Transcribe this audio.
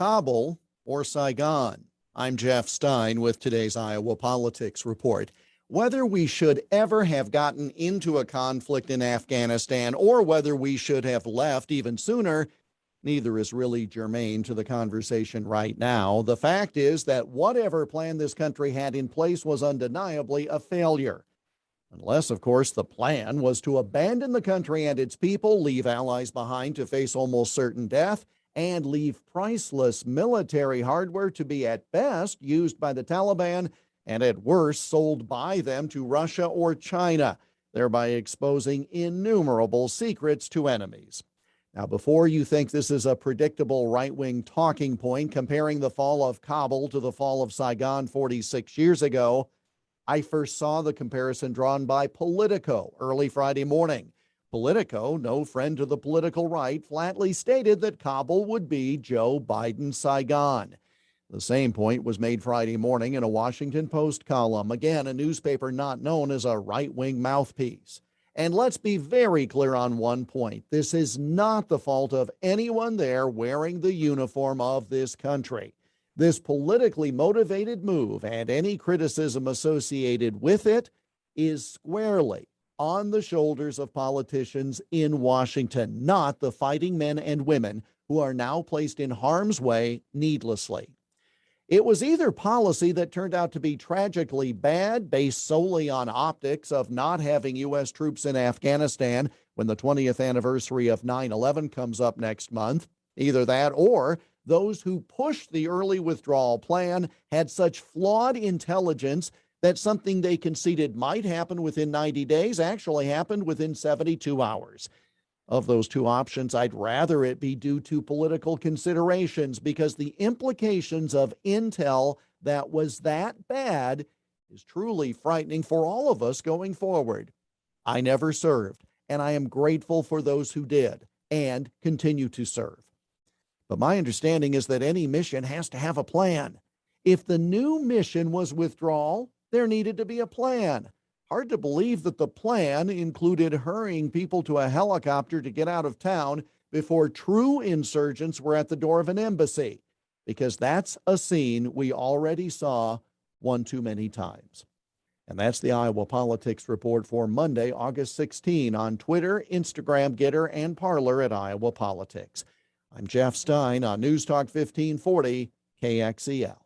Kabul or Saigon? I'm Jeff Stein with today's Iowa Politics Report. Whether we should ever have gotten into a conflict in Afghanistan or whether we should have left even sooner, neither is really germane to the conversation right now. The fact is that whatever plan this country had in place was undeniably a failure. Unless, of course, the plan was to abandon the country and its people, leave allies behind to face almost certain death, and leave priceless military hardware to be at best used by the Taliban and at worst sold by them to Russia or China, thereby exposing innumerable secrets to enemies. Now, before you think this is a predictable right-wing talking point comparing the fall of Kabul to the fall of Saigon 46 years ago, I first saw the comparison drawn by Politico early Friday morning. Politico, no friend to the political right, flatly stated that Kabul would be Joe Biden's Saigon. The same point was made Friday morning in a Washington Post column, again, a newspaper not known as a right-wing mouthpiece. And let's be very clear on one point. This is not the fault of anyone there wearing the uniform of this country. This politically motivated move and any criticism associated with it is squarely on the shoulders of politicians in Washington, not the fighting men and women who are now placed in harm's way needlessly. It was either policy that turned out to be tragically bad, based solely on optics of not having U.S. troops in Afghanistan when the 20th anniversary of 9/11 comes up next month. Either that or those who pushed the early withdrawal plan had such flawed intelligence that something they conceded might happen within 90 days actually happened within 72 hours. Of those two options, I'd rather it be due to political considerations because the implications of intel that was that bad is truly frightening for all of us going forward. I never served, and I am grateful for those who did and continue to serve. But my understanding is that any mission has to have a plan. If the new mission was withdrawal, there needed to be a plan. Hard to believe that the plan included hurrying people to a helicopter to get out of town before true insurgents were at the door of an embassy, because that's a scene we already saw one too many times. And that's the Iowa Politics Report for Monday, August 16 on Twitter, Instagram, Getter, and Parler at Iowa Politics. I'm Jeff Stein on News Talk 1540 KXEL.